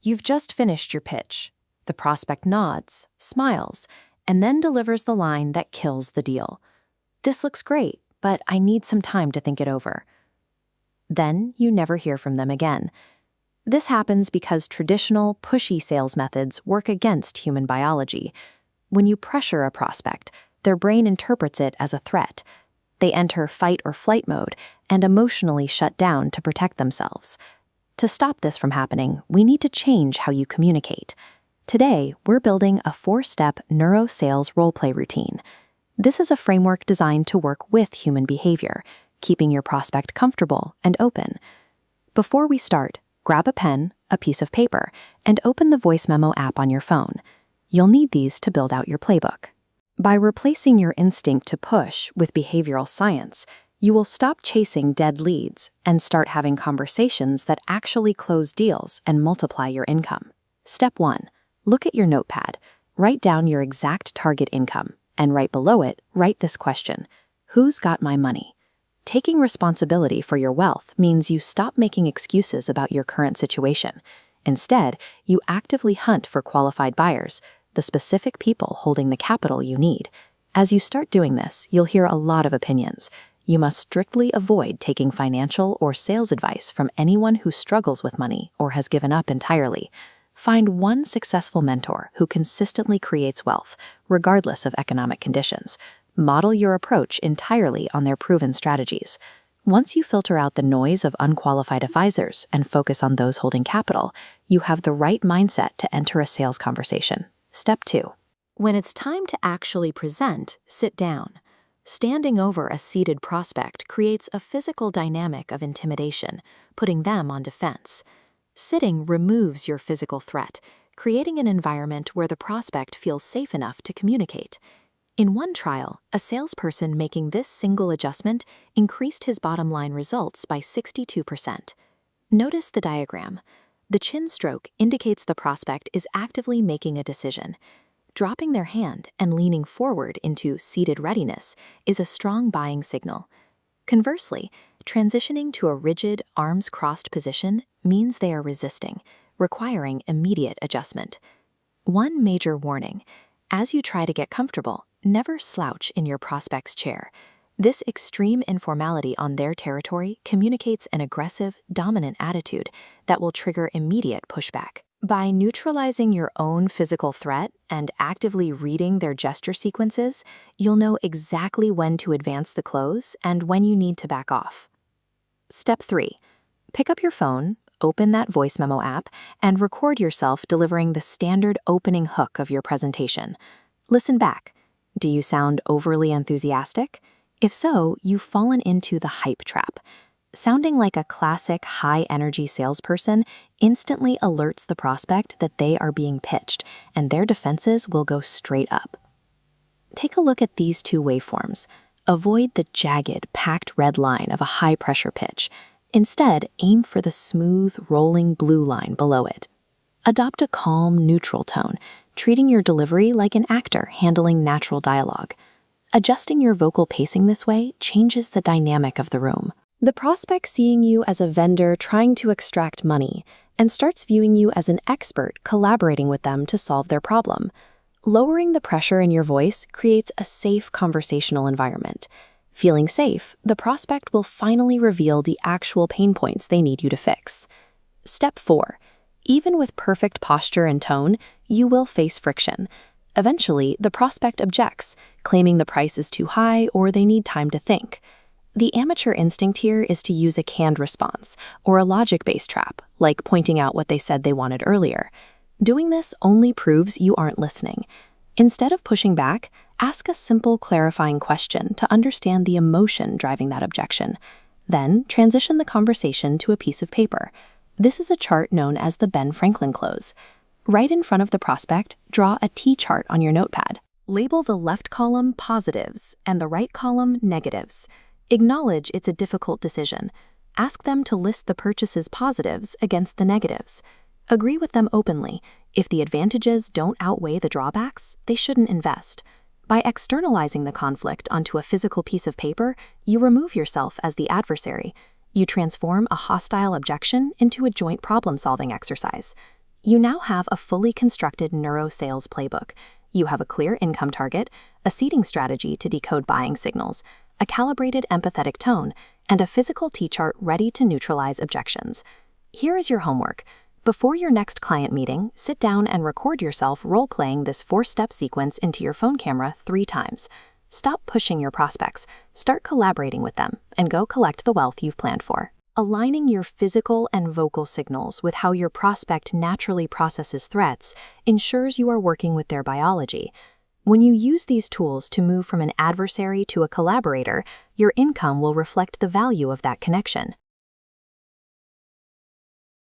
You've just finished your pitch. The prospect nods, smiles, and then delivers the line that kills the deal. "This looks great, but I need some time to think it over." Then you never hear from them again. This happens because traditional, pushy sales methods work against human biology. When you pressure a prospect, their brain interprets it as a threat. They enter fight or flight mode and emotionally shut down to protect themselves. To stop this from happening, we need to change how you communicate. Today, we're building a 4-step Neuro-Sales Roleplay Routine. This is a framework designed to work with human behavior, keeping your prospect comfortable and open. Before we start, grab a pen, a piece of paper, and open the voice memo app on your phone. You'll need these to build out your playbook. By replacing your instinct to push with behavioral science, you will stop chasing dead leads and start having conversations that actually close deals and multiply your income. Step 1. Look at your notepad. Write down your exact target income, and right below it, write this question: who's got my money? Taking responsibility for your wealth means you stop making excuses about your current situation. Instead, you actively hunt for qualified buyers, the specific people holding the capital you need. As you start doing this, you'll hear a lot of opinions. You must strictly avoid taking financial or sales advice from anyone who struggles with money or has given up entirely. Find one successful mentor who consistently creates wealth, regardless of economic conditions. Model your approach entirely on their proven strategies. Once you filter out the noise of unqualified advisors and focus on those holding capital, you have the right mindset to enter a sales conversation. Step 2. When it's time to actually present, sit down. Standing over a seated prospect creates a physical dynamic of intimidation, putting them on defense. Sitting removes your physical threat, creating an environment where the prospect feels safe enough to communicate. In one trial, a salesperson making this single adjustment increased his bottom line results by 62%. Notice the diagram. The chin stroke indicates the prospect is actively making a decision. Dropping their hand and leaning forward into seated readiness is a strong buying signal. Conversely, transitioning to a rigid, arms-crossed position means they are resisting, requiring immediate adjustment. One major warning: as you try to get comfortable, never slouch in your prospect's chair. This extreme informality on their territory communicates an aggressive, dominant attitude that will trigger immediate pushback. By neutralizing your own physical threat and actively reading their gesture sequences, you'll know exactly when to advance the close and when you need to back off. Step 3. Pick up your phone, open that voice memo app, and record yourself delivering the standard opening hook of your presentation. Listen back. Do you sound overly enthusiastic? If so, you've fallen into the hype trap. Sounding like a classic high-energy salesperson instantly alerts the prospect that they are being pitched, and their defenses will go straight up. Take a look at these two waveforms. Avoid the jagged, packed red line of a high-pressure pitch. Instead, aim for the smooth, rolling blue line below it. Adopt a calm, neutral tone, treating your delivery like an actor handling natural dialogue. Adjusting your vocal pacing this way changes the dynamic of the room. The prospect seeing you as a vendor trying to extract money and starts viewing you as an expert collaborating with them to solve their problem. Lowering the pressure in your voice creates a safe conversational environment. Feeling safe, the prospect will finally reveal the actual pain points they need you to fix. Step 4. Even with perfect posture and tone, you will face friction. Eventually, the prospect objects, claiming the price is too high or they need time to think. The amateur instinct here is to use a canned response or a logic-based trap, like pointing out what they said they wanted earlier. Doing this only proves you aren't listening. Instead of pushing back, ask a simple clarifying question to understand the emotion driving that objection. Then, transition the conversation to a piece of paper. This is a chart known as the Ben Franklin close. Right in front of the prospect, draw a T-chart on your notepad. Label the left column positives and the right column negatives. Acknowledge it's a difficult decision. Ask them to list the purchase's positives against the negatives. Agree with them openly. If the advantages don't outweigh the drawbacks, they shouldn't invest. By externalizing the conflict onto a physical piece of paper, you remove yourself as the adversary. You transform a hostile objection into a joint problem-solving exercise. You now have a fully constructed neuro-sales playbook. You have a clear income target, a seeding strategy to decode buying signals, a calibrated empathetic tone, and a physical T-chart ready to neutralize objections. Here is your homework. Before your next client meeting, sit down and record yourself role-playing this 4-step sequence into your phone camera 3 times. Stop pushing your prospects, start collaborating with them, and go collect the wealth you've planned for. Aligning your physical and vocal signals with how your prospect naturally processes threats ensures you are working with their biology. When you use these tools to move from an adversary to a collaborator, your income will reflect the value of that connection.